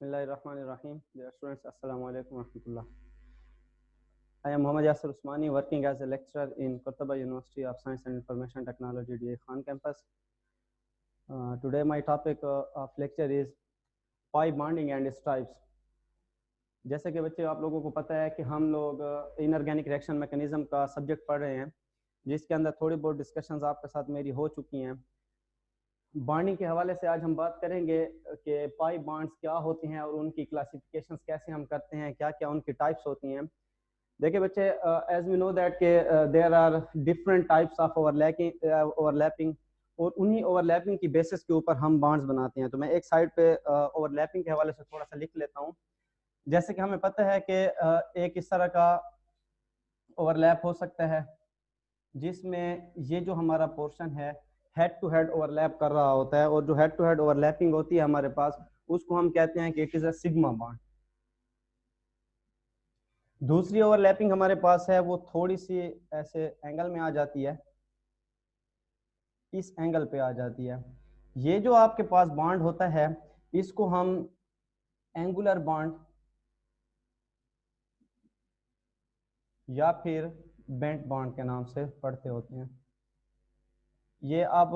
Bismillahirrahmanirrahim. Dear students, Assalamu alaikum wa rahmatullah. I am Mohammad Yasir Usmani, working as a lecturer in Qurtuba University of Science and Information Technology, DA Khan campus. Today my topic of lecture is pi bonding and its types. जैसे कि बच्चे आप लोगों को पता है कि हम लोग इनऑर्गेनिक रिएक्शन मैकेनिज्म का सब्जेक्ट पढ़ रहे हैं, जिसके अंदर थोड़ी बहुत डिस्कशंस आपके साथ मेरी हो चुकी हैं। बॉन्डिंग के हवाले से आज हम बात करेंगे कि पाई बॉन्ड्स क्या होते हैं और उनकी क्लासिफिकेशंस कैसे हम करते हैं, क्या क्या उनकी टाइप्स होती हैं। देखिए बच्चे, एज वी नो दैट के there are different types of overlapping और उन्हीं ओवरलैपिंग की बेसिस के ऊपर हम बॉन्ड्स बनाते हैं। तो मैं एक साइड पे ओवरलैपिंग के हवाले से थोड़ा सा लिख लेता हूँ। जैसे कि हमें पता है कि एक इस तरह का ओवरलैप हो सकता है जिसमें ये जो हमारा पोर्शन है हेड टू हेड ओवरलैप कर रहा होता है, और जो हेड टू हेड ओवरलैपिंग होती है हमारे पास, उसको हम कहते हैं कि it is a sigma bond. दूसरी ओवरलैपिंग हमारे पास है वो थोड़ी सी ऐसे एंगल में आ जाती है, इस एंगल पे आ जाती है। ये जो आपके पास बॉन्ड होता है इसको हम एंगुलर बॉन्ड या फिर बेंट बॉन्ड के नाम से पढ़ते होते हैं। ये आप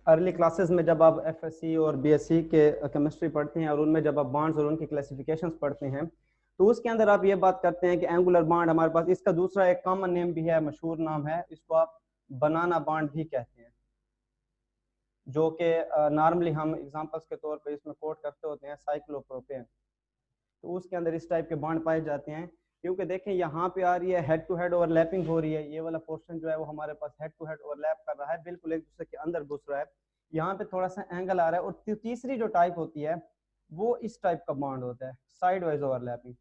अर्ली क्लासेस में जब आप एफएससी और बीएससी के केमिस्ट्री पढ़ते हैं और उनमें जब आप बॉन्ड्स और उनकी क्लासिफिकेशंस पढ़ते हैं तो उसके अंदर आप ये बात करते हैं कि एंगुलर बॉन्ड हमारे पास, इसका दूसरा एक कॉमन नेम भी है, मशहूर नाम है, इसको आप बनाना बॉन्ड भी कहते हैं, जो कि नॉर्मली हम एग्जांपल्स के तौर पे इसमें कोट करते होते हैं साइक्लोप्रोपेन। तो उसके अंदर इस टाइप के बॉन्ड पाए जाते हैं, क्योंकि देखें यहाँ पे आ रही है हेड टू हेड ओवरलैपिंग हो रही है, ये वाला पोर्शन जो है वो हमारे पास हेड टू हेड ओवरलैप कर रहा है, बिल्कुल एक दूसरे के अंदर घुस रहा है। यहाँ पे थोड़ा सा एंगल आ रहा है। और तीसरी जो टाइप होती है वो इस टाइप का बॉन्ड होता है, साइड वाइज ओवरलैपिंग।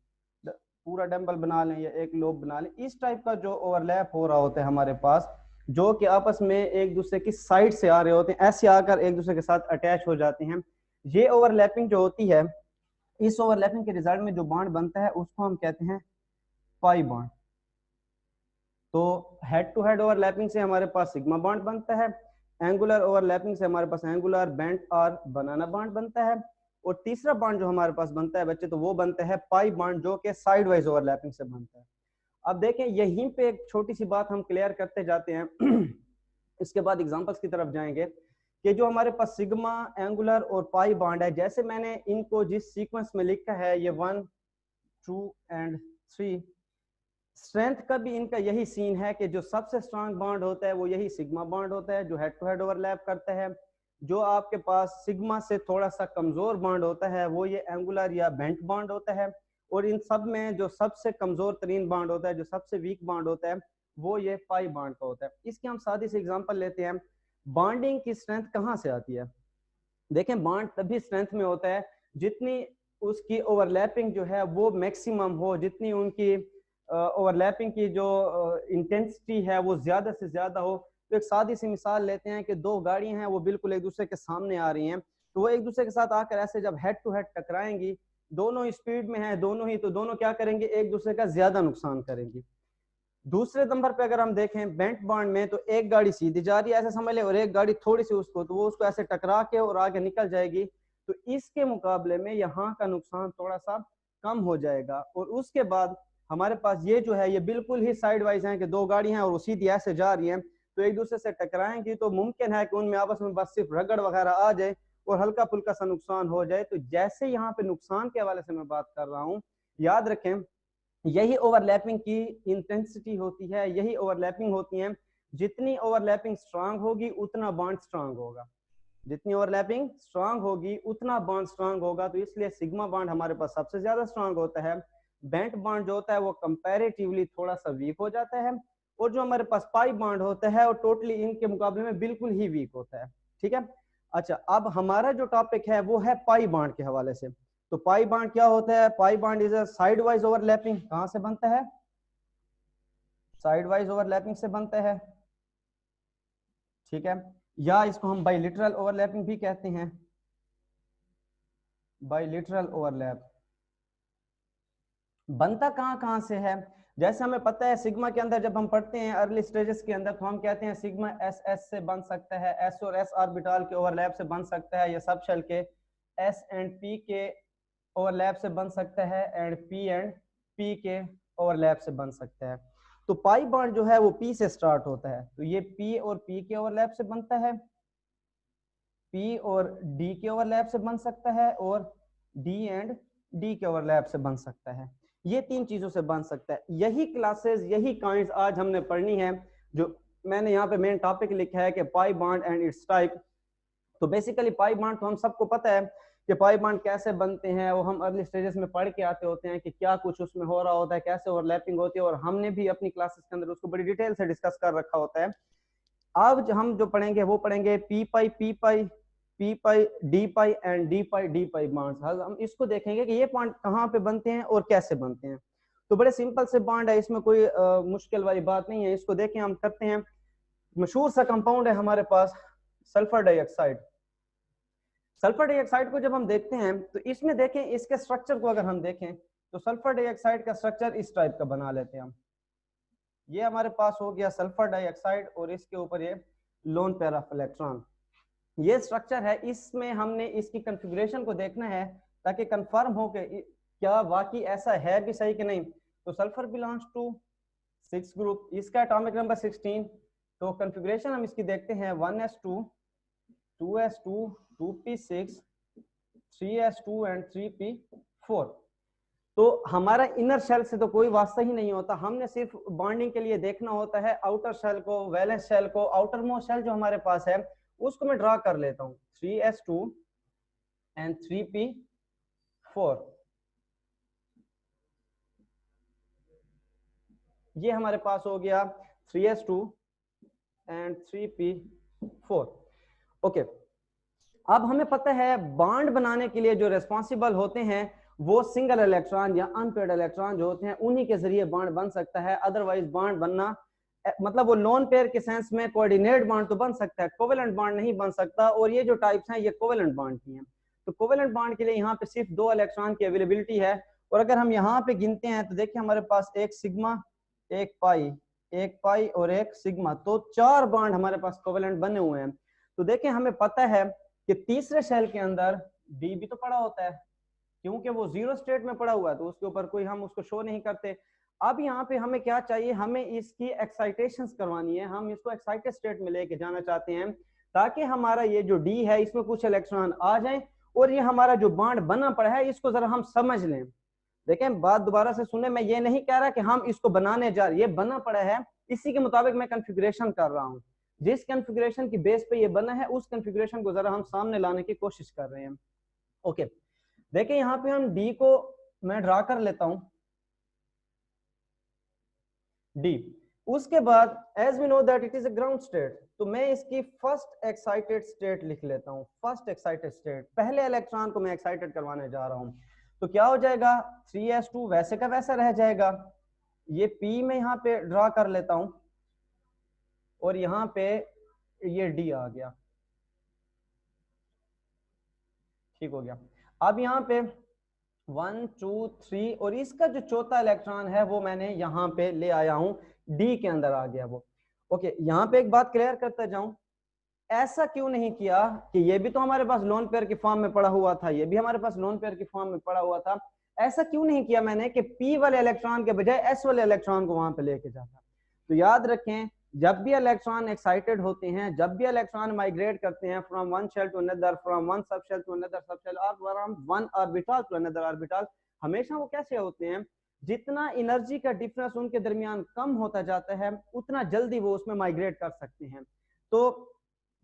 पूरा डंबल बना लें या एक लोब बना लें, इस टाइप का जो ओवरलैप हो रहा होता है हमारे पास, जो कि आपस में एक दूसरे की साइड से आ रहे होते हैं, ऐसे आकर एक दूसरे के साथ अटैच हो जाते हैं। ये ओवरलैपिंग जो होती है, इस ओवरलैपिंग के रिजल्ट में जो बॉन्ड बनता है उसको हम कहते हैं पाई बॉन्ड। तो हेड टू हेड ओवरलैपिंग से हमारे पास सिग्मा बॉन्ड बनता है, एंगुलर ओवरलैपिंग से हमारे पास एंगुलर, बेंट और बनाना बॉन्ड बनता है, और तीसरा बॉन्ड जो हमारे पास बनता है बच्चे, तो वो बनता है पाई बॉन्ड, जो कि साइड वाइज ओवरलैपिंग से बनता है। अब देखें यहीं पे एक छोटी सी बात हम क्लियर करते जाते हैं इसके बाद एग्जांपल्स की तरफ जाएंगे कि जो हमारे पास सिग्मा, एंगुलर और पाई बॉन्ड है, जैसे मैंने इनको जिस सीक्वेंस में लिखा है, ये 1, 2 एंड 3, स्ट्रेंथ का भी इनका यही सीन है कि जो सबसे स्ट्रांग बॉन्ड होता है वो यही सिग्मा बॉन्ड होता है, जो हेड टू हेड ओवरलैप करता है। जो आपके पास सिग्मा से थोड़ा सा कमजोर बॉन्ड होता है वो ये एंगुलर या बेंट बॉन्ड होता है। और इन सब में जो सबसे कमजोर तरीन बॉन्ड होता है, जो सबसे वीक बॉन्ड होता है, वो ये पाई बॉन्ड का होता है। इसकी हम सादी से एग्जांपल लेते हैं। बॉन्डिंग की स्ट्रेंथ कहाँ से आती है? देखें, बॉन्ड तभी स्ट्रेंथ में होता है जितनी उसकी ओवरलैपिंग जो है वो मैक्सिमम हो, जितनी उनकी ओवरलैपिंग की जो इंटेंसिटी है वो ज्यादा से ज्यादा हो। तो एक सादी सी मिसाल लेते हैं कि दो गाड़ियां हैं, वो बिल्कुल एक दूसरे के सामने आ रही हैं, तो वो एक दूसरे के साथ आकर ऐसे जब हेड टू हेड टकराएंगी, दोनों स्पीड में है दोनों ही, तो दोनों क्या करेंगे, एक दूसरे का ज्यादा नुकसान करेंगी। दूसरे नंबर पे अगर हम देखें बेंट बॉन्ड में, तो एक गाड़ी सीधी जा रही है ऐसे समझ ले, और एक गाड़ी थोड़ी सी उसको, तो वो उसको ऐसे टकरा के और आगे निकल जाएगी। तो इसके मुकाबले में यहाँ का नुकसान थोड़ा सा कम हो जाएगा। और उसके बाद हमारे पास ये जो है ये बिल्कुल ही साइड वाइज है कि दो गाड़ी हैं और वो सीधी ऐसे जा रही हैं, तो एक दूसरे से टकराएंगी, तो मुमकिन है कि उनमें आपस में बस सिर्फ रगड़ वगैरह आ जाए और हल्का फुल्का सा नुकसान हो जाए। तो जैसे यहाँ पे नुकसान के हवाले से मैं बात कर रहा हूँ, याद रखें यही ओवरलैपिंग की इंटेंसिटी होती है, यही ओवरलैपिंग होती है। जितनी ओवरलैपिंग स्ट्रांग होगी उतना बॉन्ड स्ट्रांग होगा, जितनी ओवरलैपिंग स्ट्रांग होगी उतना बॉन्ड स्ट्रांग होगा। तो इसलिए सिग्मा बॉन्ड हमारे पास सबसे ज्यादा स्ट्रांग होता है, बेंट बॉन्ड जो होता है वो कंपैरेटिवली थोड़ा सा वीक हो जाता है, और जो हमारे पास पाई बॉन्ड होता है वो टोटली इनके मुकाबले में बिल्कुल ही वीक होता है। ठीक है, अच्छा, अब हमारा जो टॉपिक है वो है पाई बॉन्ड के हवाले से। तो पाई बॉन्ड क्या होता है? Pi bond is a side wise overlapping. कहां से बनता है? साइड वाइज ओवरलैपिंग से बनता है। ठीक है, या इसको हम बाइलिटरल ओवरलैपिंग भी कहते हैं, बाइलिटरल ओवरलैप। बनता कहां कहां से है? जैसे हमें पता है सिग्मा के अंदर जब हम पढ़ते हैं अर्ली स्टेजेस के अंदर, तो हम कहते हैं सिग्मा एस एस से बन सकता है, एस और एस ऑर्बिटल के ओवरलैप से बन सकता है, या सब शेल के एस एंड पी के ओवरलैप से बन सकता है एंड पी के ओवरलैप से बन सकता है। तो पाई बॉन्ड जो है वो पी से स्टार्ट होता है, तो ये पी और पी के ओवरलैप से बनता है, पी और डी के ओवरलैप से बन सकता है, और डी एंड डी के ओवरलैप से बन सकता है। ये तीन चीजों से बन सकता है। यही क्लासेस, यही काइंड्स आज हमने पढ़नी है। जो मैंने यहाँ पे मेन टॉपिक लिखा है कि pi bond and it's type. तो बेसिकली पाई बॉन्ड तो हम सबको पता है कि पाई बॉन्ड कैसे बनते हैं, वो हम अर्ली स्टेजेस में पढ़ के आते होते हैं कि क्या कुछ उसमें हो रहा होता है, कैसे ओवरलैपिंग होती है, और हमने भी अपनी क्लासेस के अंदर उसको बड़ी डिटेल से डिस्कस कर रखा होता है। अब हम जो पढ़ेंगे वो पढ़ेंगे P pi D pi and D pi bonds. हम इसको देखेंगे कि ये बॉन्ड कहाँ पे बनते हैं और कैसे बनते हैं। तो बड़े सिंपल से बॉन्ड है, इसमें कोई मुश्किल वाली बात नहीं है। इसको देखें, हम करते हैं। मशहूर सा कंपाउंड है हमारे पास सल्फर डाइऑक्साइड। सल्फर डाइऑक्साइड को जब हम देखते हैं तो इसमें देखें, इसके स्ट्रक्चर को अगर हम देखें तो सल्फर डाइऑक्साइड का स्ट्रक्चर इस टाइप का बना लेते हैं हम। ये हमारे पास हो गया सल्फर डाइऑक्साइड और इसके ऊपर ये लोन पेयर ऑफ इलेक्ट्रॉन। ये स्ट्रक्चर है, इसमें हमने इसकी कॉन्फ़िगरेशन को देखना है ताकि कंफर्म हो कि क्या वाकई ऐसा है भी सही कि नहीं। तो सल्फर बिलोंग्स टू 6 ग्रुप, इसका एटॉमिक नंबर 16। तो कॉन्फ़िगरेशन हम इसकी देखते हैं 1s2 2s2 2p6 3s2 and 3p4। तो हमारा इनर शेल से तो कोई वास्ता ही नहीं होता, हमने सिर्फ बॉन्डिंग के लिए देखना होता है आउटर शेल को, वैलेंस शेल को। आउटर मोस्ट शेल जो हमारे पास है उसको मैं ड्रा कर लेता हूँ, 3s2 एंड 3p4। ये हमारे पास हो गया 3s2 एंड 3p4। ओके, अब हमें पता है बॉन्ड बनाने के लिए जो रेस्पॉन्सिबल होते हैं वो सिंगल इलेक्ट्रॉन या अनपेयर्ड इलेक्ट्रॉन जो होते हैं, उन्हीं के जरिए बॉन्ड बन सकता है। अदरवाइज बॉन्ड बनना, मतलब वो लोन पेयर के सेंस में कोऑर्डिनेट बॉन्ड तो बन सकता है, कोवेलेंट बॉन्ड नहीं बन सकता। और ये जो टाइप्स हैं ये कोवेलेंट बॉन्ड की हैं। तो कोवेलेंट बॉन्ड के लिए यहाँ पे सिर्फ 2 इलेक्ट्रॉन की अवेलेबिलिटी है। और अगर हम यहाँ पे गिनते हैं तो देखिए हमारे पास एक सिग्मा, एक पाई और एक सिग्मा, तो 4 बॉन्ड हमारे पास कोवेलेंट बने हुए हैं। तो देखिए हमें पता है कि तीसरे शेल के अंदर डी भी तो पड़ा होता है, क्योंकि वो 0 स्टेट में पड़ा हुआ है तो उसके ऊपर कोई हम उसको शो नहीं करते। अब यहाँ पे हमें क्या चाहिए, हमें इसकी एक्साइटेशन करवानी है। हम इसको एक्साइटेड स्टेट में लेके जाना चाहते हैं ताकि हमारा ये जो डी है इसमें कुछ इलेक्ट्रॉन आ जाए और ये हमारा जो बॉन्ड बना पड़ा है इसको जरा हम समझ लें। देखें, बात दोबारा से सुने, मैं ये नहीं कह रहा कि हम इसको बनाने जा रहे, ये बना पड़ा है, इसी के मुताबिक मैं कॉन्फ़िगरेशन कर रहा हूँ। जिस कॉन्फ़िगरेशन की बेस पे ये बना है उस कॉन्फ़िगरेशन को जरा हम सामने लाने की कोशिश कर रहे हैं। ओके, देखिए यहाँ पे हम डी को मैं ड्रा कर लेता हूं, डी। उसके बाद as we know that it is a ground state, तो मैं इसकी फर्स्ट एक्साइटेड स्टेट लिख लेता हूं। फर्स्ट एक्साइटेड स्टेट, पहले इलेक्ट्रॉन को मैं एक्साइटेड करवाने जा रहा हूं। तो क्या हो जाएगा, 3s2 वैसे का वैसा रह जाएगा। ये p में यहाँ पे ड्रा कर लेता हूं और यहाँ पे ये d आ गया, ठीक हो गया। अब यहाँ पे 1 2 3 और इसका जो चौथा इलेक्ट्रॉन है वो मैंने यहाँ पे ले आया हूं, डी के अंदर आ गया वो। ओके, यहाँ पे एक बात क्लियर करता जाऊं, ऐसा क्यों नहीं किया कि ये भी तो हमारे पास लोन पेयर की फॉर्म में पड़ा हुआ था, ये भी हमारे पास लोन पेयर की फॉर्म में पड़ा हुआ था। ऐसा क्यों नहीं किया मैंने कि पी वाले इलेक्ट्रॉन के बजाय एस वाले इलेक्ट्रॉन को वहां पे लेके जाता। तो याद रखें, जब भी इलेक्ट्रॉन एक्साइटेड होते हैं, जब भी इलेक्ट्रॉन माइग्रेट करते हैं from one shell to another, from one sub shell to another sub shell, और from one orbital to another orbital, हमेशा वो कैसे होते हैं, जितना एनर्जी का डिफरेंस उनके दरमियान कम होता जाता है उतना जल्दी वो उसमें माइग्रेट कर सकते हैं। तो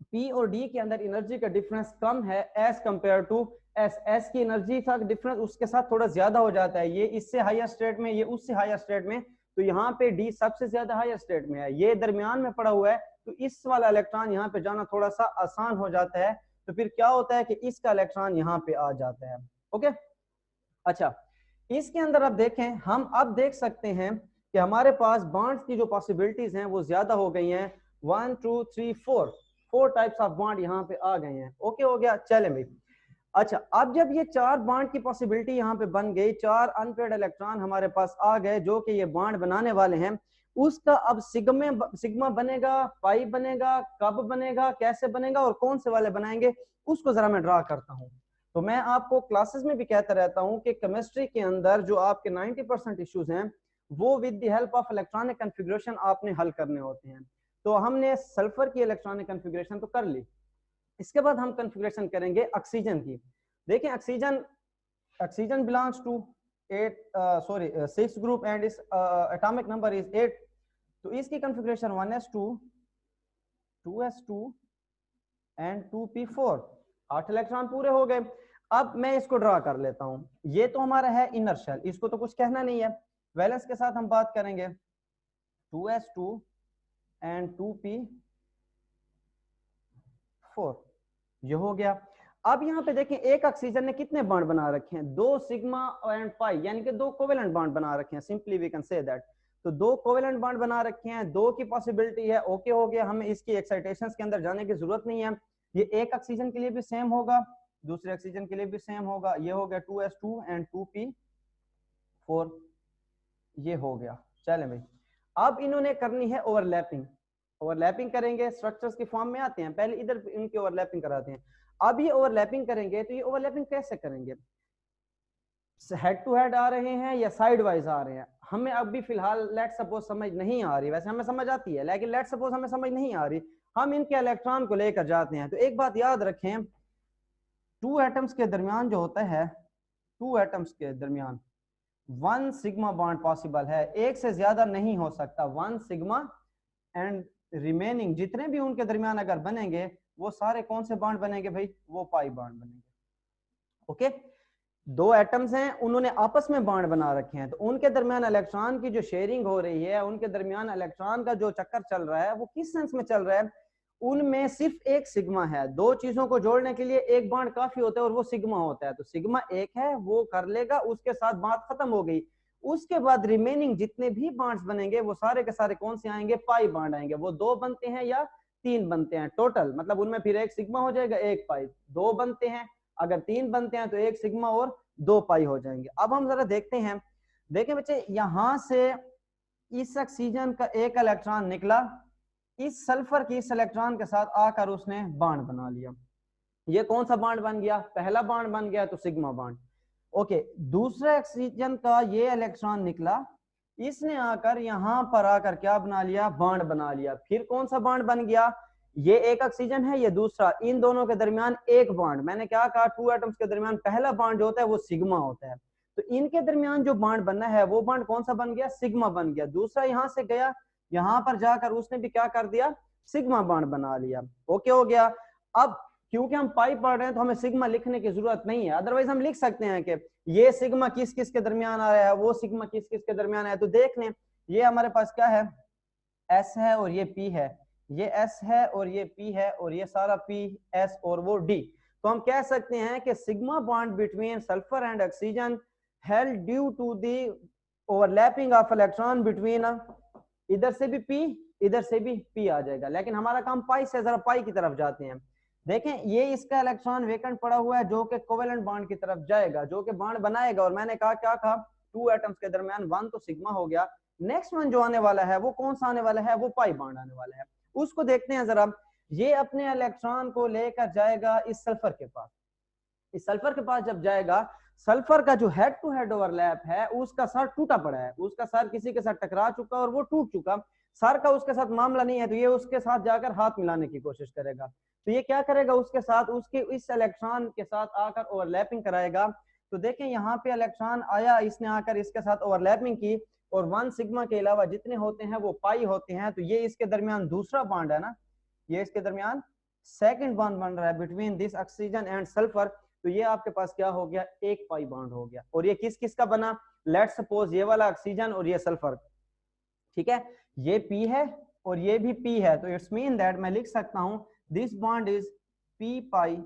पी और डी के अंदर एनर्जी का डिफरेंस कम है as compare to S. S की एनर्जी का डिफरेंस उसके साथ थोड़ा ज्यादा हो जाता है, ये इससे हायर स्टेट में, ये उससे हायर स्टेट में। तो यहाँ पे डी सबसे ज्यादा हायर स्टेट में है, ये दरमियान में पड़ा हुआ है, तो इस वाला इलेक्ट्रॉन यहाँ पे जाना थोड़ा सा आसान हो जाता है। तो फिर क्या होता है कि इसका इलेक्ट्रॉन यहाँ पे आ जाता है। ओके, अच्छा, इसके अंदर अब देखें, हम अब देख सकते हैं कि हमारे पास बॉन्ड्स की जो पॉसिबिलिटीज हैं वो ज्यादा हो गई हैं। 1 2 3 4 टाइप्स ऑफ बॉन्ड यहाँ पे आ गए हैं। ओके हो गया, चले भाई। अच्छा, अब जब ये 4 बॉन्ड की पॉसिबिलिटी यहाँ पे बन गई, 4 अनपेयर्ड इलेक्ट्रॉन हमारे पास आ गए जो कि ये बॉन्ड बनाने वाले हैं, उसका अब सिग्मा बनेगा, पाई बनेगा, कब बनेगा, कैसे बनेगा और कौन से वाले बनाएंगे, उसको जरा मैं ड्रा करता हूँ। तो मैं आपको क्लासेस में भी कहता रहता हूं कि केमिस्ट्री के अंदर जो आपके 90% इश्यूज हैं वो with the help of electronic configuration आपने हल करने होते हैं। तो हमने सल्फर की इलेक्ट्रॉनिक कॉन्फ़िगरेशन तो कर ली, इसके बाद हम कॉन्फ़िगरेशन करेंगे ऑक्सीजन की। देखिए oxygen belongs to 6 group and its atomic number is 8। तो इसकी configuration 1s2 2s2 and 2p4, 8 electron पूरे हो गए। अब मैं इसको ड्रा कर लेता हूं। ये तो हमारा है इनर शेल, इसको तो कुछ कहना नहीं है। वैलेंस के साथ हम बात करेंगे 2s2 एंड 2p4, ये हो गया। अब यहाँ पे देखें एक ऑक्सीजन ने कितने बॉन्ड बना रखे हैं, 2 सिग्मा एंड पाई, यानी कि 2 कोवेलेंट बॉन्ड बना रखे हैं। Simply we can say that. तो 2 कोवेलेंट बॉन्ड बना रखे हैं, 2 की पॉसिबिलिटी है, ओके हो गया। हमें इसकी एक्साइटेशंस के अंदर जाने की जरूरत नहीं है। ये एक ऑक्सीजन के लिए भी सेम होगा, दूसरे ऑक्सीजन के लिए भी सेम होगा। ये हो गया 2s2 एंड 2p4, ये हो गया। चले भाई, अब इन्होंने करनी है ओवरलैपिंग। ओवरलैपिंग करेंगे, स्ट्रक्चर्स की फॉर्म में आते हैं, पहले इधर इनकी ओवरलैपिंग कराते हैं। अब ये ओवरलैपिंग करेंगे, तो ये ओवरलैपिंग कैसे करेंगे, हेड टू हेड आ रहे हैं या साइड वाइज आ रहे हैं, हमें अभी फिलहाल लेट सपोज समझ नहीं आ रही। वैसे हमें समझ आती है, लेकिन लेट सपोज हमें समझ नहीं आ रही। हम इनके इलेक्ट्रॉन को लेकर जाते हैं। तो एक बात याद रखें, 2 एटम्स के दरमियान जो होता है, 2 एटम्स के दरमियान 1 सिग्मा बॉन्ड पॉसिबल है, एक से ज्यादा नहीं हो सकता। 1 सिग्मा एंड रिमेनिंग जितने भी उनके दरमियान अगर बनेंगे वो सारे कौन से बॉन्ड बनेंगे भाई, वो पाई बॉन्ड बनेंगे। ओके, 2 एटम्स हैं, उन्होंने आपस में बॉन्ड बना रखे हैं, तो उनके दरमियान इलेक्ट्रॉन की जो शेयरिंग हो रही है, उनके दरमियान इलेक्ट्रॉन का जो चक्कर चल रहा है, वो किस सेंस में चल रहा है, उनमें सिर्फ एक सिग्मा है। 2 चीजों को जोड़ने के लिए एक बॉन्ड काफी होता है और वो सिग्मा होता है। तो सिग्मा एक है, वो कर लेगा, उसके साथ बात खत्म हो गई। उसके बाद रिमेनिंग जितने भी बॉन्ड्स बनेंगे वो सारे के सारे कौन से आएंगे, पाई बॉन्ड आएंगे। वो 2 बनते हैं या 3 बनते हैं टोटल, मतलब उनमें फिर एक सिग्मा हो जाएगा, एक पाई। 2 बनते हैं, अगर 3 बनते हैं तो एक सिग्मा और 2 पाई हो जाएंगे। अब हम जरा देखते हैं, देखें बच्चे, यहां से इस ऑक्सीजन का एक इलेक्ट्रॉन निकला, इस सल्फर की इस इलेक्ट्रॉन के साथ आकर उसने बॉन्ड बना लिया। ये कौन सा बॉन्ड बन गया, पहला बॉन्ड बन गया, तो सिग्मा बॉन्ड। ओके, दूसरे ऑक्सीजन का ये इलेक्ट्रॉन निकला, इसने आकर यहां पर आकर क्या बना लिया, बॉन्ड बना लिया। फिर कौन सा बॉन्ड बन गया, ये एक ऑक्सीजन है, ये दूसरा, इन दोनों के दरमियान एक बॉन्ड। मैंने क्या कहा, 2 एटम्स के दरमियान पहला बॉन्ड जो होता है वो सिग्मा होता है। तो इनके दरमियान जो बॉन्ड बनना है वो बॉन्ड कौन सा बन गया, सिग्मा बन गया। दूसरा यहां से गया, यहां पर जाकर उसने भी क्या कर दिया, सिग्मा बॉन्ड बना लिया। ओके हो गया। अब क्योंकि हम पाई पढ़ रहे हैं तो हमें सिग्मा लिखने की जरूरत नहीं है, अदरवाइज हम लिख सकते हैं कि ये सिग्मा किस किस के दरमियान आ रहा है, वो सिग्मा किस किस के दरमियान है। तो देख लें, ये हमारे पास क्या है, एस है और ये पी है, ये एस है और ये पी है, और ये सारा पी एस और वो डी। तो हम कह सकते हैं कि sigma bond between sulphur and oxygen held due to the overlapping of electron between, इधर से भी पी इधर से भी पी आ जाएगा, लेकिन हमारा काम पाई से, जरा पाई की तरफ जाते हैं। देखें, ये इसका इलेक्ट्रॉन वेकेंट पड़ा हुआ है जो कि कोवेलेंट बॉन्ड की तरफ जाएगा, जो कि बॉन्ड बनाएगा। और मैंने कहा क्या कहा, 2 एटम्स के दरमियान 1 तो सिग्मा हो गया, नेक्स्ट वन जो आने वाला है वो कौन सा आने वाला है, वो पाई बॉन्ड आने वाला है। उसको देखते हैं जरा। ये अपने इलेक्ट्रॉन को लेकर जाएगा इस सल्फर के पास। इस सल्फर के पास जब जाएगा, सल्फर का जो हेड टू हेड ओवरलैप है, उसका सर टूटा पड़ा है, उसका सर किसी के साथ टकरा चुका और वो टूट चुका। सर का उसके साथ मामला नहीं है, तो ये उसके साथ जाकर हाथ मिलाने की कोशिश करेगा। तो ये क्या करेगा, उसके साथ, उसके इस इलेक्ट्रॉन के साथ आकर ओवरलैपिंग कराएगा। तो देखें, यहाँ पे इलेक्ट्रॉन आया, इसने आकर इसके साथ ओवरलैपिंग की, और 1 सिग्मा के अलावा जितने होते हैं वो पाई होते हैं। तो ये इसके दरमियान दूसरा बॉन्ड है ना, ये इसके दरमियान सेकंड बॉन्ड बन रहा है between this oxygen and sulphur. तो ये आपके पास क्या हो गया, एक पाई बॉन्ड हो गया। और ये किस किस का बना, लेट्स सपोज ये वाला ऑक्सीजन और ये सल्फर, ठीक है, ये पी है और ये भी पी है। तो इट्स मीन दैट मैं लिख सकता हूं this bond is p pi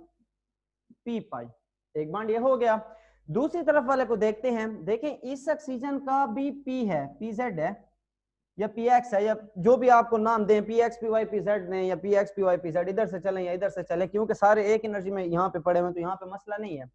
p pi, एक बॉन्ड ये हो गया। दूसरी तरफ वाले को देखते हैं। देखें, इस ऑक्सीजन का भी पी है, पीजेड है या पीएक्स है, या जो भी आपको नाम दें, पीएक्स पीवाई पीजेड ने, या पीएक्स पीवाई पीजेड, इधर से चलें या इधर से चलें, क्योंकि सारे एक एनर्जी में यहाँ पे पड़े हुए, तो यहाँ पे मसला नहीं है।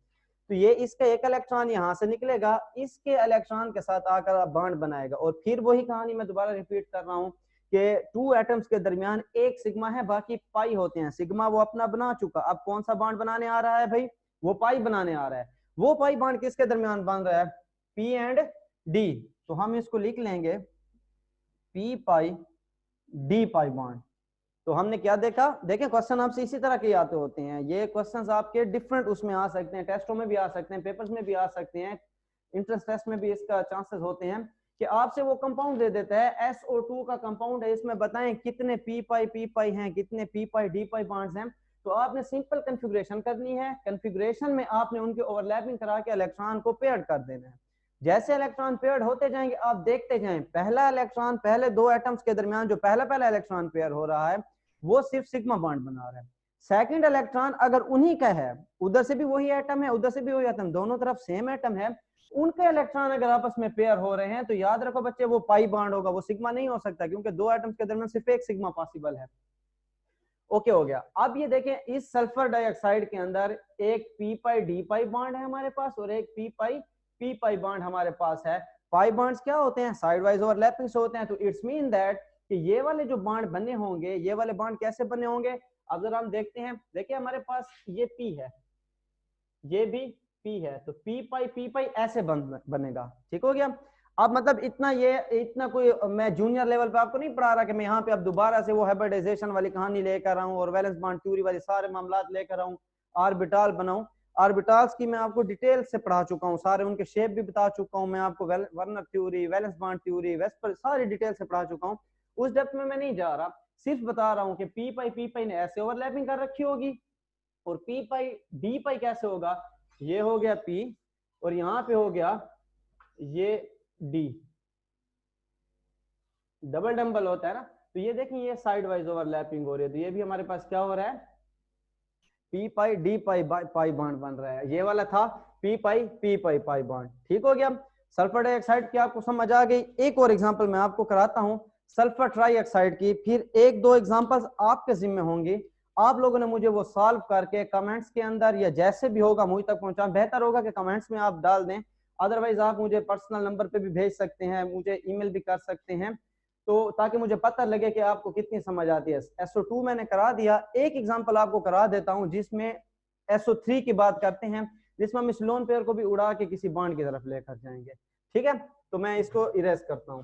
तो ये इसका एक इलेक्ट्रॉन यहाँ से निकलेगा, इसके इलेक्ट्रॉन के साथ आकर बॉन्ड बनाएगा। और फिर वही कहानी मैं दोबारा रिपीट कर रहा हूँ कि 2 एटम्स के दरमियान एक सिग्मा है, बाकी पाई होते हैं। सिग्मा वो अपना बना चुका, अब कौन सा बॉन्ड बनाने आ रहा है भाई, वो पाई बनाने आ रहा है। वो पाई बॉन्ड किसके दरमियान बन रहा है? P and D. तो हम इसको लिख लेंगे P pi D pi bond. तो हमने क्या देखा? देखें क्वेश्चन आपसे इसी तरह के आते होते हैं, ये क्वेश्चंस आपके डिफरेंट उसमें आ सकते हैं, टेस्टों में भी आ सकते हैं, पेपर्स में भी आ सकते हैं, इंट्रेंस टेस्ट में भी इसका चांसेस होते हैं कि आपसे वो कंपाउंड दे देता है SO2 का कंपाउंड है, इसमें बताएं कितने पी पाई हैं, कितने P pi D pi bonds हैं। तो आपने सिंपल कन्फिग्रेशन करनी है, कन्फिग्रेशन में आपने उनके ओवरलैपिंग करा के इलेक्ट्रॉन को पेयर्ड कर देना है। जैसे इलेक्ट्रॉन पेयर्ड होते जाएंगे आप देखते जाएं, पहला इलेक्ट्रॉन पहले दो एटम्स के दरमियान जो पहला इलेक्ट्रॉन पेयर हो रहा है वो सिर्फ सिग्मा बॉन्ड बना रहा है। सेकंड इलेक्ट्रॉन अगर उन्हीं का है, उधर से भी वही एटम है, उधर से भी वही एटम, दोनों तरफ सेम एटम है, उनके इलेक्ट्रॉन अगर आपस में पेयर हो रहे हैं तो याद रखो बच्चे वो पाई बॉन्ड होगा, वो सिग्मा नहीं हो सकता, क्योंकि दो एटम्स के दरमियान सिर्फ एक सिग्मा पॉसिबल है। ओके हो गया। अब ये देखें इस सल्फर डाइऑक्साइड के अंदर एक P pi D pi bond है हमारे पास और एक पी पाई बॉन्ड हमारे पास है। पाई बॉन्ड्स क्या होते हैं? साइड वाइज ओवरलैपिंग होते हैं। तो इट्स मीन दैट कि ये वाले जो बॉन्ड बने होंगे, ये वाले बॉन्ड कैसे बने होंगे? अगर हम देखते हैं, देखिए हमारे पास ये पी है, ये भी पी है, तो पी पाई ऐसे बनेगा। ठीक हो गया। अब मतलब इतना कोई मैं जूनियर लेवल पे आपको नहीं पढ़ा रहा कि मैं यहाँ पे अब दोबारा से वो हाइब्रिडाइजेशन वाली कहानी लेकर आऊं और वैलेंस बॉन्ड थ्योरी वाले सारे मामला लेकर आऊं, ऑर्बिटल बनाऊं। ऑर्बिटल्स की मैं आपको डिटेल से पढ़ा चुका हूँ, सारे उनके शेप भी बता चुका हूँ मैं आपको, Werner theory, valence bond theory, VSEPR, सारी डिटेल से पढ़ा चुका हूँ। उस डेप्थ में मैं नहीं जा रहा, सिर्फ बता रहा हूँ कि पी पाई ने ऐसे ओवरलैपिंग कर रखी होगी और पी पाई डी पाई कैसे होगा? ये हो गया पी और यहाँ पे हो गया ये डी, डबल डम्बल होता है ना। तो ये देखें ये साइड वाइज ओवरलैपिंग हो रही है, तो ये भी हमारे पास क्या हो रहा है? P pi D pi bond बन रहा है। ये वाला था पी पाई बॉन्ड। ठीक हो गया। सल्फर डाइऑक्साइड की आपको समझ आ गई। एक और एग्जांपल मैं आपको कराता हूं सल्फर ट्राइऑक्साइड की, फिर एक दो एग्जांपल्स आपके जिम्मे होंगी, आप लोगों ने मुझे वो सॉल्व करके कमेंट्स के अंदर या जैसे भी होगा मुझ तक पहुंचा। बेहतर होगा कि कमेंट्स में आप डाल दें, अदरवाइज आप मुझे पर्सनल नंबर पे भी भेज सकते हैं, मुझे ईमेल भी कर सकते हैं, तो ताकि मुझे पता लगे कि आपको कितनी समझ आती है। SO2 मैंने करा दिया। एक एग्जांपल आपको करा देता हूं जिसमें SO3 की बात करते हैं, जिसमें हम इस लोन पेयर को भी उड़ा के किसी बॉन्ड की तरफ लेकर जाएंगे। ठीक है, तो मैं इसको इरेज करता हूं।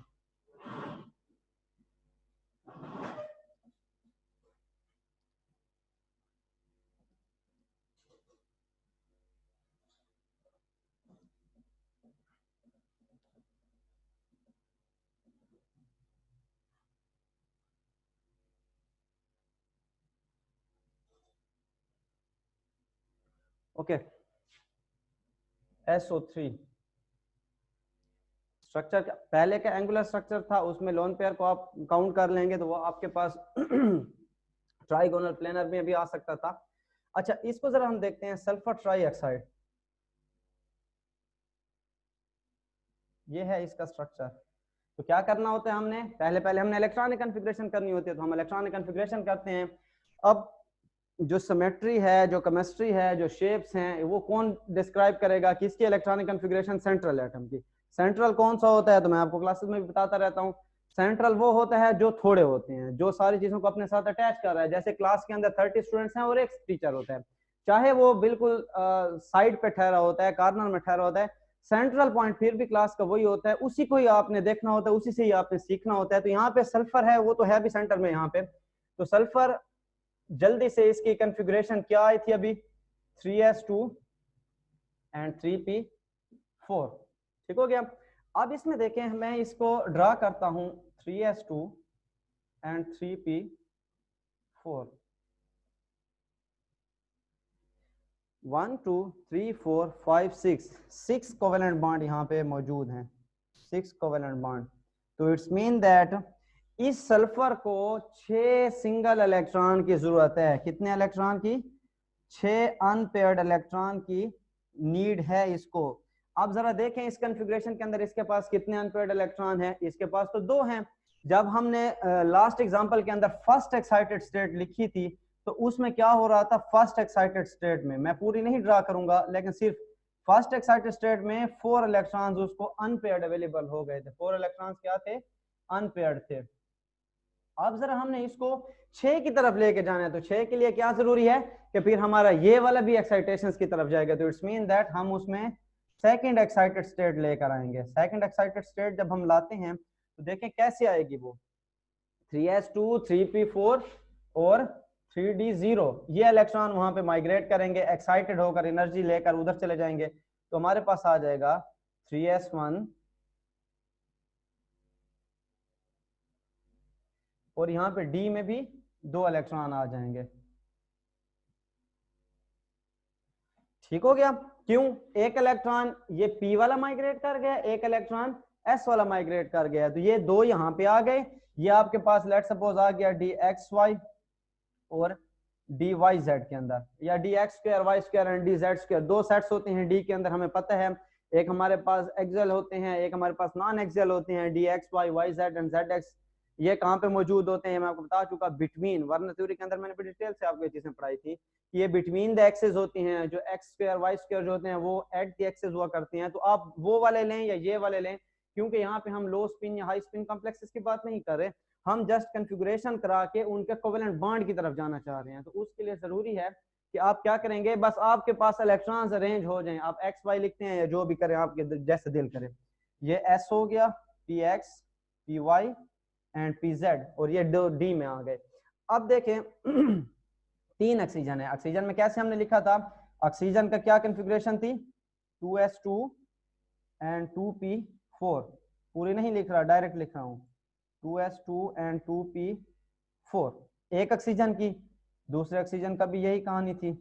ओके, SO3 स्ट्रक्चर पहले का एंगुलर स्ट्रक्चर था, उसमें लोन पेयर को आप काउंट कर लेंगे तो वो आपके पास ट्राइगोनल प्लेनर में भी आ सकता था। अच्छा, इसको जरा हम देखते हैं सल्फर ट्राइऑक्साइड, ये है इसका स्ट्रक्चर। तो क्या करना होता है, हमने पहले हमने इलेक्ट्रॉनिक कन्फिग्रेशन करनी होती है, तो हम इलेक्ट्रॉनिक कन्फिग्रेशन करते हैं। अब जो सिमेट्री है, जो केमिस्ट्री है, जो शेप्स हैं, वो कौन डिस्क्राइब करेगा? किसकी इलेक्ट्रॉनिक कन्फिग्रेशन? सेंट्रल एटम की। सेंट्रल कौन सा होता है? तो मैं आपको क्लासेस में भी बताता रहता हूँ, सेंट्रल वो होता है जो थोड़े होते हैं, जो सारी चीजों को अपने साथ अटैच कर रहा है। जैसे क्लास के अंदर 30 स्टूडेंट्स हैं और एक टीचर होता है, चाहे वो बिल्कुल साइड पे ठहरा होता है, कॉर्नर में ठहरा होता है, सेंट्रल पॉइंट फिर भी क्लास का वही होता है, उसी को ही आपने देखना होता है, उसी से ही आपने सीखना होता है। तो यहाँ पे सल्फर है, वो तो है भी सेंटर में यहाँ पे। तो सल्फर, जल्दी से इसकी कॉन्फ़िगरेशन क्या आई थी अभी? 3s2 and 3p4। ठीक हो गया। अब इसमें देखें, मैं इसको ड्रा करता हूं 3s2 and 3p4। 1 2 3 4 5 6 covalent bond यहाँ पे मौजूद हैं, 6 कोवेलेंट बॉन्ड। तो इट्स मीन दैट इस सल्फर को 6 सिंगल इलेक्ट्रॉन की जरूरत है। कितने इलेक्ट्रॉन की? 6 अनपेयर्ड इलेक्ट्रॉन की नीड है इसको। आप जरा देखें इस कॉन्फ़िगरेशन के अंदर इसके पास कितने अनपेयर्ड इलेक्ट्रॉन हैं? इसके पास तो 2 हैं। जब हमने लास्ट एग्जांपल के अंदर फर्स्ट एक्साइटेड स्टेट लिखी थी तो उसमें क्या हो रहा था? फर्स्ट एक्साइटेड स्टेट में, मैं पूरी नहीं ड्रा करूंगा, लेकिन सिर्फ फर्स्ट एक्साइटेड स्टेट में 4 इलेक्ट्रॉन्स उसको अनपेयर्ड अवेलेबल हो गए थे। 4 इलेक्ट्रॉन्स क्या थे? अनपेयर्ड थे। अब जरा हमने इसको 6 की तरफ लेके जाना है, तो 6 के लिए क्या जरूरी है कि फिर हमारा ये वाला भी एक्साइटेशन की तरफ जाएगा, तो इट्स मीन दैट हम उसमें सेकंड एक्साइटेड स्टेट लेकर आएंगे। सेकंड एक्साइटेड स्टेट जब हम लाते हैं तो देखें कैसे आएगी वो 3s2 3p4 और 3d0, ये इलेक्ट्रॉन वहां पे माइग्रेट करेंगे, एक्साइटेड होकर एनर्जी लेकर उधर चले जाएंगे, तो हमारे पास आ जाएगा 3s1 और यहाँ पे डी में भी 2 इलेक्ट्रॉन आ जाएंगे। ठीक हो गया? क्यों? एक इलेक्ट्रॉन ये p वाला माइग्रेट कर गया, एक इलेक्ट्रॉन s वाला माइग्रेट कर गया, तो ये 2 यहाँ पे आ गए। ये आपके पास लेट सपोज आ गया dxy और dyz के अंदर, या dx² y² and dz², 2 sets होते हैं d के अंदर, हमें पता है। एक हमारे पास एक्सियल होते हैं, एक हमारे पास नॉन एक्सियल होते हैं, dxy yz एंड zx। ये कहाँ पे मौजूद होते हैं मैं आपको बता चुका, बिटवीन, वरना थ्योरी के अंदर मैंने डिटेल से आपको ये चीजें पढ़ाई थी। ये बिटवीन द एक्सेस होती हैं, जो x² y² जो होते हैं वो एट द एक्सेस हुआ करते हैं। तो आप वो वाले लें या ये वाले लें, क्योंकि यहाँ पे हम लो स्पिन या हाई स्पिन कॉम्प्लेक्सेस की बात नहीं कर रहे, हम जस्ट कॉन्फ़िगरेशन करा के उनके कोवेलेंट बॉन्ड की तरफ जाना चाह रहे हैं। तो उसके लिए जरूरी है कि आप क्या करेंगे, बस आपके पास इलेक्ट्रॉन्स अरेंज हो जाएं, आप एक्स वाई लिखते हैं या जो भी करें आपके जैसे दिल करे। ये एस हो गया, P X, P Y and P Z, और ये डी में आ गए। अब देखें 3 ऑक्सीजन है। ऑक्सीजन में कैसे हमने लिखा था, ऑक्सीजन का क्या कॉन्फ़िगरेशन थी, 2s2 एंड 2p4, पूरी नहीं लिख रहा, डायरेक्ट लिख रहा हूँ, 2s2 एंड 2p4। एक ऑक्सीजन की, दूसरे ऑक्सीजन का भी यही कहानी थी।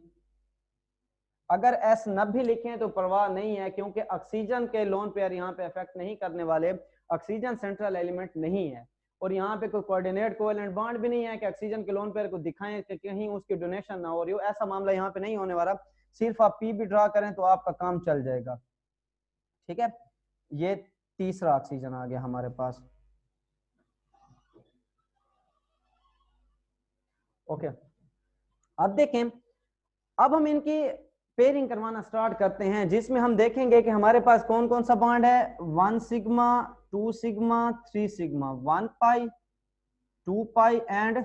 अगर s न भी लिखें तो परवाह नहीं है, क्योंकि ऑक्सीजन के लोन पेयर यहाँ पे इफेक्ट नहीं करने वाले, ऑक्सीजन सेंट्रल एलिमेंट नहीं है, और यहाँ पे कोई कोऑर्डिनेट कोवेलेंट बॉन्ड भी नहीं है कि ऑक्सीजन के लोन पेयर को दिखाएं कि कहीं उसकी डोनेशन ना हो रही हो, ऐसा मामला यहाँ पे नहीं होने वाला। सिर्फ आप पी भी ड्रा करें तो आपका काम चल जाएगा। ठीक है, ये तीसरा ऑक्सीजन आ गया हमारे पास। ओके, अब देखें, अब हम इनकी पेयरिंग करवाना स्टार्ट करते हैं, जिसमें हम देखेंगे कि हमारे पास कौन कौन सा बॉन्ड है, 1 sigma, 2 sigma, 3 sigma, 1 pi, 2 pi and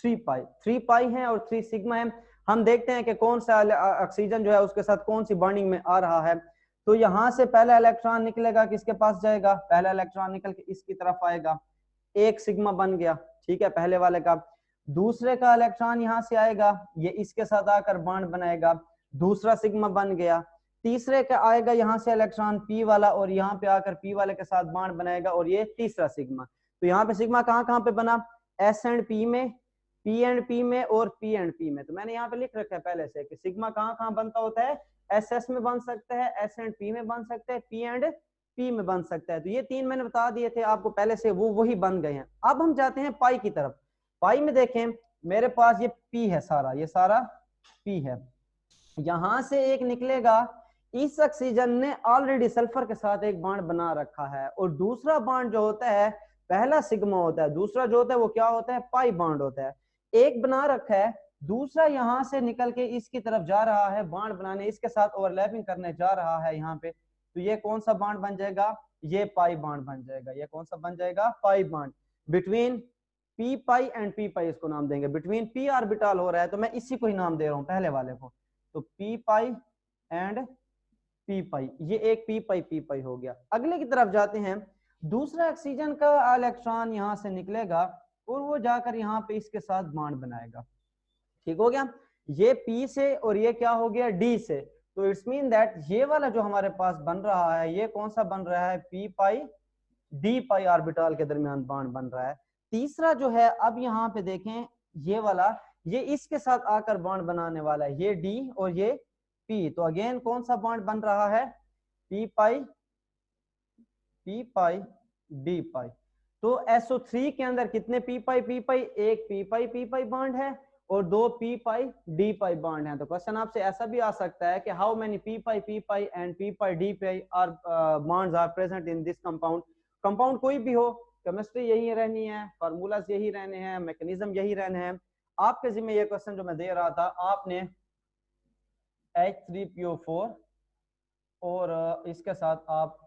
3 पाई। 3 पाई है और 3 सिग्मा है। हम देखते हैं कि कौन सा ऑक्सीजन जो है उसके साथ कौन सी बॉन्डिंग में आ रहा है। तो यहां से पहला इलेक्ट्रॉन निकलेगा, किसके पास जाएगा, पहला इलेक्ट्रॉन निकल के इसकी तरफ आएगा, 1 सिग्मा बन गया, ठीक है, पहले वाले का। दूसरे का इलेक्ट्रॉन यहां से आएगा, ये इसके साथ आकर बॉन्ड बनाएगा, दूसरा सिग्मा बन गया। तीसरे का आएगा यहाँ से इलेक्ट्रॉन पी वाला, और यहाँ पे आकर पी वाले के साथ बॉन्ड बनाएगा, और ये तीसरा सिग्मा। तो यहाँ पे सिग्मा कहाँ कहाँ पे बना, एस एंड पी में, पी एंड पी में और पी एंड पी में। तो मैंने यहाँ पे लिख रखा है पहले से कि सिग्मा कहाँ कहाँ बनता होता है, एस एस में बन सकता है, एस एंड पी में बन सकता है, पी एंड पी में बन सकता है। तो ये 3 मैंने बता दिए थे आपको पहले से, वो वही बन गए हैं। अब हम जाते हैं पाई की तरफ। पाई में देखें, मेरे पास ये पी है सारा, ये सारा पी है, यहां से एक निकलेगा, इस ऑक्सीजन ने ऑलरेडी सल्फर के साथ एक बॉन्ड बना रखा है, और दूसरा बॉन्ड जो होता है, पहला सिग्मा होता है, दूसरा जो होता है वो क्या होता है, पाई बॉन्ड होता है। एक बना रखा है, दूसरा यहां से निकल के इसकी तरफ जा रहा है बॉन्ड बनाने, इसके साथ ओवरलैपिंग करने जा रहा है यहाँ पे। तो ये कौन सा बॉन्ड बन जाएगा, ये पाई बॉन्ड बन जाएगा। ये कौन सा बन जाएगा, pi bond, between p pi and P pi, इसको नाम देंगे। बिटवीन पी ऑर्बिटल हो रहा है तो मैं इसी को ही नाम दे रहा हूं, पहले वाले को। तो पी पाई एंड पी पाई, ये एक पी पाई हो गया। अगले की तरफ जाते हैं, दूसरा ऑक्सीजन का इलेक्ट्रॉन यहां से निकलेगा और वो जाकर यहाँ पे इसके साथ बॉन्ड बनाएगा। ठीक हो गया, ये पी से और ये क्या हो गया, डी से। तो इट्स मीन दैट ये वाला जो हमारे पास बन रहा है, ये कौन सा बन रहा है, पी पाई डी पाई ऑर्बिटल के दरमियान बॉन्ड बन रहा है। तीसरा जो है, अब यहाँ पे देखें, ये वाला, ये इसके साथ आकर बॉन्ड बनाने वाला है, ये डी और ये पी। तो अगेन कौन सा बॉन्ड बन रहा है, पी पाई डी पाई। तो SO3 के अंदर कितने पी पाई, एक पी पाई बॉन्ड है और 2 P pi D pi bond है। तो क्वेश्चन आपसे ऐसा भी आ सकता है कि how many P pi and P pi D pi are bonds are present in this compound. Compound कोई भी हो, केमिस्ट्री यही रहनी है, फार्मूलाज यही रहने हैं, मैकेनिज्म यही रहने हैं। आपके जिम्मे ये क्वेश्चन जो मैं दे रहा था, आपने H3PO4 और इसके साथ आप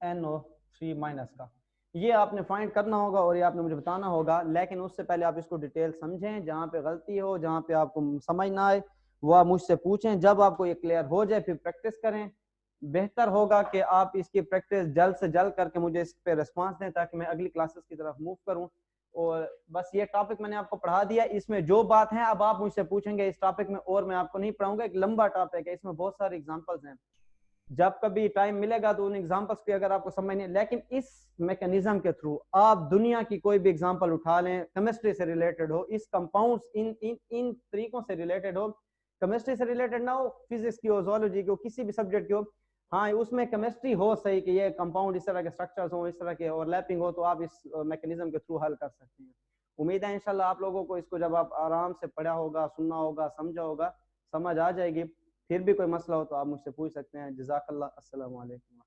NO3 माइनस का, ये आपने फाइंड करना होगा और ये आपने मुझे बताना होगा, लेकिन उससे पहले आप इसको डिटेल समझें, जहाँ पे गलती हो, जहाँ पे आपको समझ ना आए वो आप मुझसे पूछें। जब आपको ये क्लियर हो जाए फिर प्रैक्टिस करें। बेहतर होगा कि आप इसकी प्रैक्टिस जल्द से जल्द करके मुझे इस पे रिस्पांस दें ताकि मैं अगली क्लासेस की तरफ मूव करूं। और बस ये टॉपिक मैंने आपको पढ़ा दिया, इसमें जो बात है अब आप मुझसे पूछेंगे इस टॉपिक में, और मैं आपको नहीं पढ़ाऊंगा, एक लंबा टॉपिक है, इसमें बहुत सारे एग्जांपल्स हैं। जब कभी टाइम मिलेगा तो उन एग्जांपल्स की अगर आपको समझ नहीं, लेकिन इस मैकेनिज्म के थ्रू आप दुनिया की कोई भी एग्जांपल उठा लें, केमिस्ट्री से रिलेटेड हो, इस कंपाउंड्स इन इन इन तरीकों से रिलेटेड हो, केमिस्ट्री से रिलेटेड ना हो, फिजिक्स की हो, जोलॉजी की हो, किसी भी सब्जेक्ट की हो, हाँ उसमें केमिस्ट्री हो सही कि ये कंपाउंड इस तरह के स्ट्रक्चर्स हो, इस तरह के ओवरलैपिंग हो, तो आप इस मैकेनिज्म के थ्रू हल कर सकते हैं। उम्मीद है इंशाल्लाह आप लोगों को इसको जब आप आराम से पढ़ा होगा, सुनना होगा, समझा होगा, समझ आ जाएगी। फिर भी कोई मसला हो तो आप मुझसे पूछ सकते हैं। जज़ाकल्लाह। अस्सलाम वालेकुम।